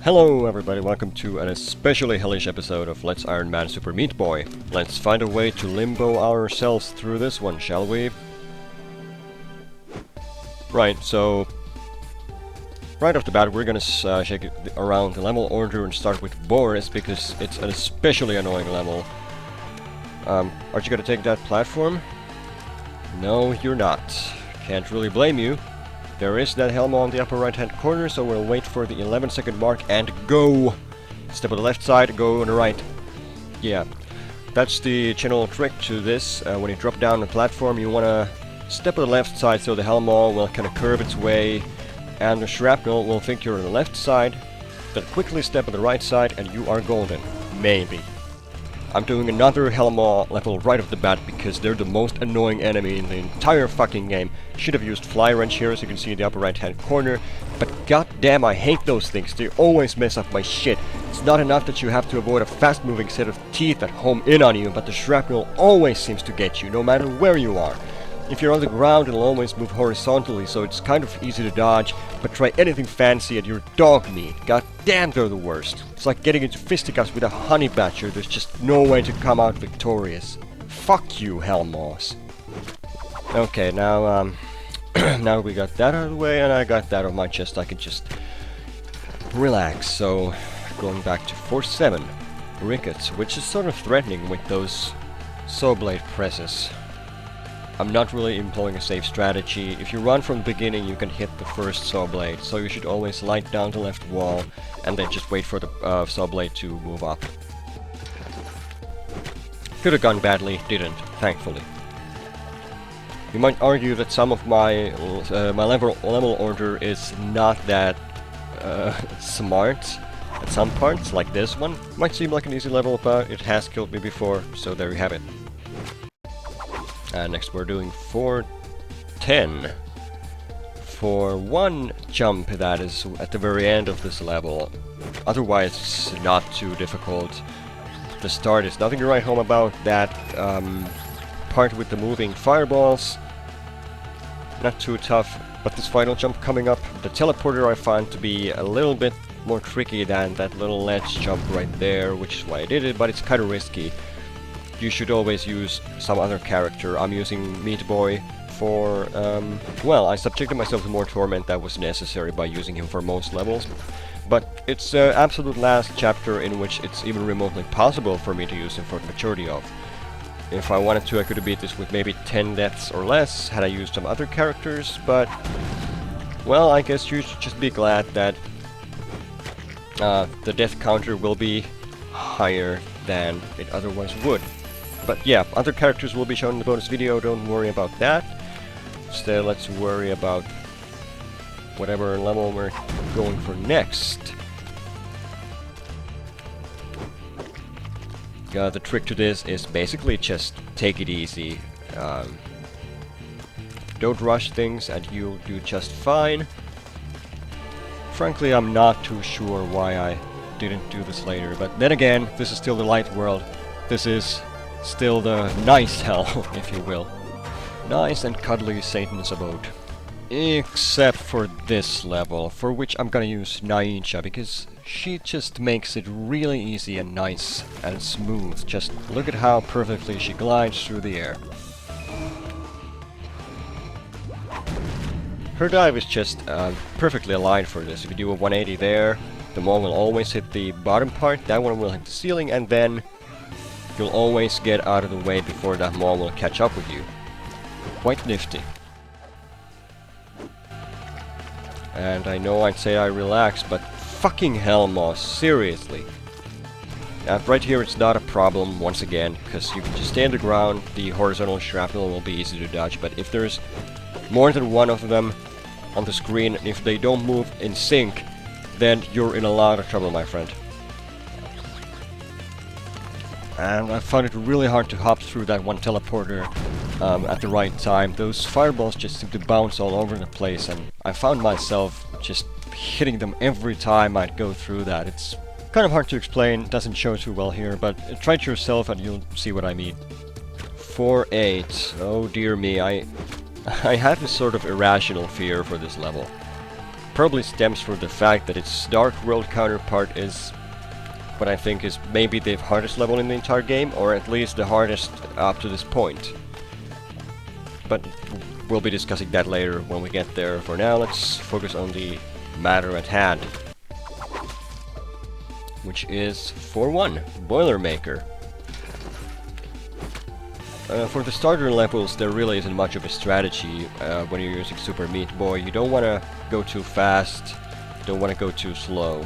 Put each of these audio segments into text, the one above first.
Hello everybody, welcome to an especially hellish episode of Let's Iron Man Super Meat Boy. Let's find a way to limbo ourselves through this one, shall we? Right, so right off the bat we're gonna shake it around the level order and start with Boris because it's an especially annoying level. Aren't you gonna take that platform? No, you're not. Can't really blame you. There is that helm on the upper right hand corner, so we'll wait for the 11-second mark and go! Step on the left side, go on the right. Yeah, that's the general trick to this. When you drop down the platform, you wanna step on the left side so the helm will kind of curve its way, and the shrapnel will think you're on the left side, then quickly step on the right side and you are golden. Maybe. I'm doing another Hellmaw level right off the bat because they're the most annoying enemy in the entire fucking game. Should have used Fly Wrench here as you can see in the upper right hand corner, but goddamn I hate those things, they always mess up my shit. It's not enough that you have to avoid a fast moving set of teeth that home in on you, but the shrapnel always seems to get you, no matter where you are. If you're on the ground it'll always move horizontally, so it's kind of easy to dodge, but try anything fancy and you're dog meat. God damn, they're the worst. It's like getting into fisticuffs with a honey badger, there's just no way to come out victorious. Fuck you, Hellmaws. Okay, now, now we got that out of the way and I got that on my chest, I can just relax. So, going back to Force 7, Rickets, which is sort of threatening with those saw blade presses. I'm not really employing a safe strategy. If you run from the beginning you can hit the first saw blade, so you should always light down the left wall and then just wait for the saw blade to move up. Could have gone badly, didn't, thankfully. You might argue that some of my level order is not that smart at some parts, like this one. Might seem like an easy level, but it has killed me before, so there you have it. Next we're doing 410. For one jump that is at the very end of this level. Otherwise it's not too difficult. The start is nothing to write home about. That part with the moving fireballs, not too tough. But this final jump coming up, the teleporter I found to be a little bit more tricky than that little ledge jump right there, which is why I did it, but it's kind of risky. You should always use some other character. I'm using Meat Boy for, well, I subjected myself to more torment that was necessary by using him for most levels. But it's the absolute last chapter in which it's even remotely possible for me to use him for the majority of. If I wanted to, I could have beat this with maybe 10 deaths or less had I used some other characters, but, well, I guess you should just be glad that the death counter will be higher than it otherwise would. But yeah, other characters will be shown in the bonus video, don't worry about that. Instead, let's worry about whatever level we're going for next. The trick to this is basically just take it easy. Don't rush things and you'll do just fine. Frankly, I'm not too sure why I didn't do this later, but then again, this is still the light world. This is still the nice hell, if you will. Nice and cuddly Satan's abode. Except for this level, for which I'm gonna use Naija, because she just makes it really easy and nice and smooth. Just look at how perfectly she glides through the air. Her dive is just perfectly aligned for this. If you do a 180 there, the maul will always hit the bottom part, that one will hit the ceiling, and then you'll always get out of the way before that maul will catch up with you. Quite nifty. And I know I'd say I relax, but fucking hell, Moss, seriously. Right here it's not a problem, once again, because you can just stay on the ground, the horizontal shrapnel will be easy to dodge, but if there's more than one of them on the screen, and if they don't move in sync, then you're in a lot of trouble, my friend. And I found it really hard to hop through that one teleporter at the right time. Those fireballs just seem to bounce all over the place, and I found myself just hitting them every time I'd go through that. It's kind of hard to explain, doesn't show too well here, but try it yourself and you'll see what I mean. 4-8. Oh dear me, I had this sort of irrational fear for this level. probably stems from the fact that its Dark World counterpart is what I think is maybe the hardest level in the entire game, or at least the hardest up to this point. But we'll be discussing that later when we get there. For now, let's focus on the matter at hand, which is, for one, Boilermaker. For the starter levels, there really isn't much of a strategy when you're using Super Meat Boy. You don't want to go too fast, don't want to go too slow.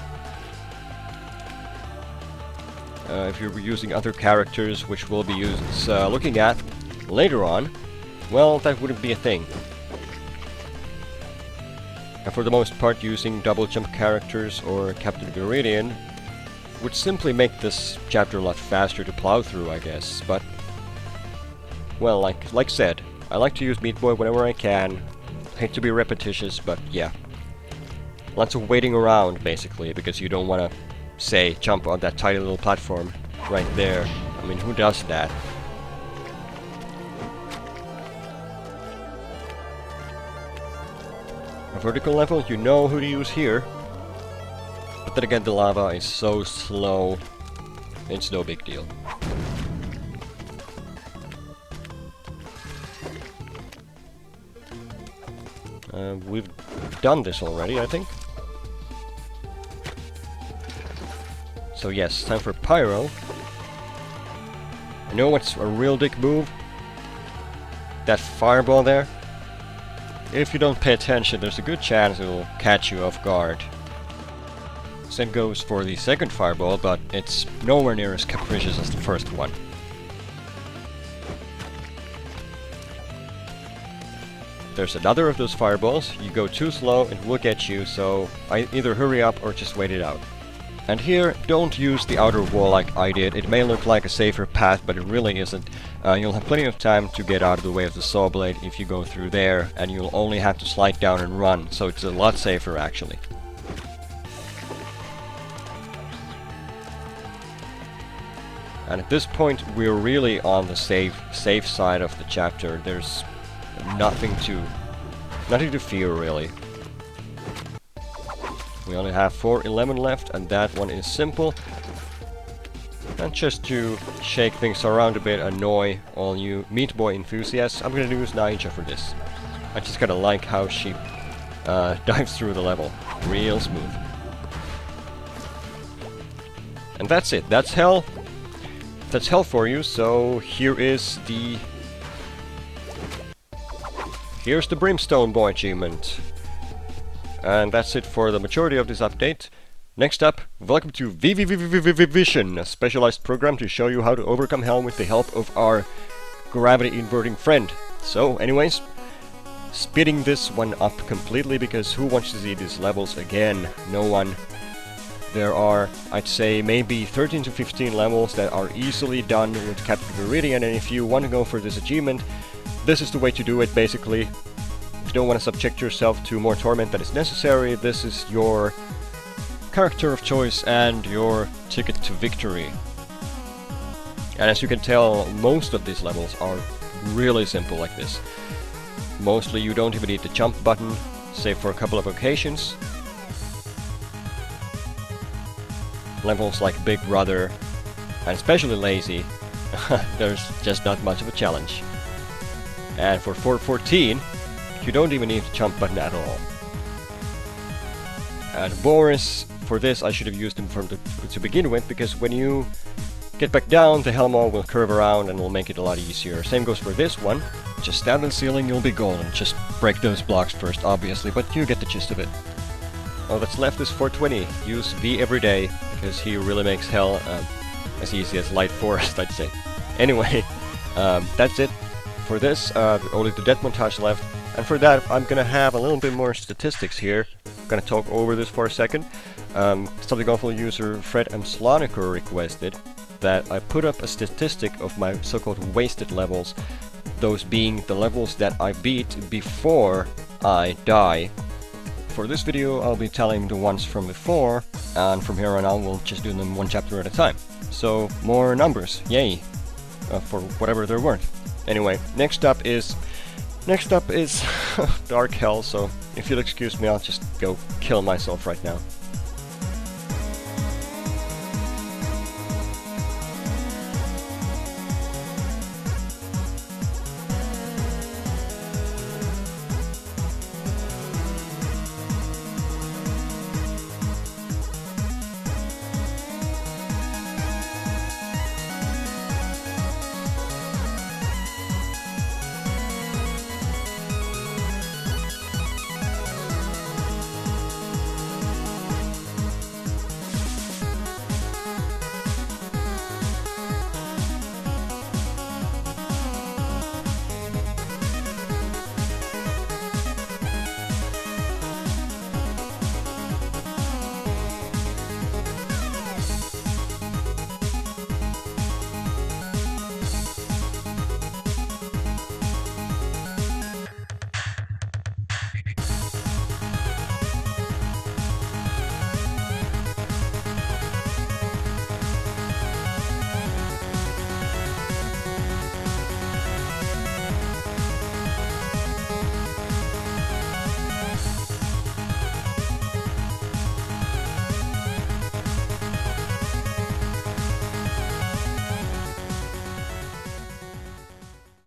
If you're using other characters, which we'll be looking at later on, well, that wouldn't be a thing. And for the most part, using double jump characters or Captain Viridian would simply make this chapter a lot faster to plow through, I guess. But well, like said, I like to use Meat Boy whenever I can. Hate to be repetitious, but yeah. Lots of waiting around, basically, because you don't want to, say, jump on that tiny little platform right there. I mean, who does that? A vertical level, you know who to use here. But then again, the lava is so slow, it's no big deal. We've done this already, I think. So yes, time for Pyro. You know what's a real dick move? That fireball there. If you don't pay attention, there's a good chance it will catch you off guard. Same goes for the second fireball, but it's nowhere near as capricious as the first one. There's another of those fireballs. You go too slow, it will get you, so either hurry up or just wait it out. And here, don't use the outer wall like I did. It may look like a safer path, but it really isn't. You'll have plenty of time to get out of the way of the saw blade if you go through there, and you'll only have to slide down and run, so it's a lot safer actually. And at this point, we're really on the safe side of the chapter. There's nothing to fear, really. We only have 411 left, and that one is simple. And just to shake things around a bit, annoy all you Meat Boy enthusiasts, I'm gonna use Naija for this. I just kinda like how she dives through the level. Real smooth. And that's it. That's hell. That's hell for you, so here's the Brimstone Boy achievement. And that's it for the majority of this update. Next up, welcome to Vision, a specialized program to show you how to overcome hell with the help of our gravity inverting friend. So anyways, speeding this one up completely, because who wants to see these levels again? No one. There are, I'd say, maybe 13 to 15 levels that are easily done with Captain Viridian, and if you want to go for this achievement, this is the way to do it, basically. If you don't want to subject yourself to more torment than is necessary, this is your character of choice and your ticket to victory. And as you can tell, most of these levels are really simple like this. Mostly you don't even need the jump button, save for a couple of occasions. Levels like Big Brother, and especially Lazy, there's just not much of a challenge. And for 414, you don't even need the jump button at all. And Boris, for this I should have used him to begin with, because when you get back down, the Hellmaw will curve around and will make it a lot easier. Same goes for this one. Just stand on the ceiling, you'll be golden. Just break those blocks first, obviously, but you get the gist of it. All that's left is 420. Use V every day, because he really makes hell as easy as Light Forest, I'd say. Anyway, that's it for this. Only the death montage left. And for that, I'm gonna have a little bit more statistics here. I'm gonna talk over this for a second. Something awful user Fred M. Sloniker requested that I put up a statistic of my so-called wasted levels, those being the levels that I beat before I die. For this video, I'll be telling the ones from before, and from here on out, we'll just do them one chapter at a time. So, more numbers, yay, for whatever they're worth. Anyway, next up is Next up is Dark Hell, so if you'll excuse me, I'll just go kill myself right now.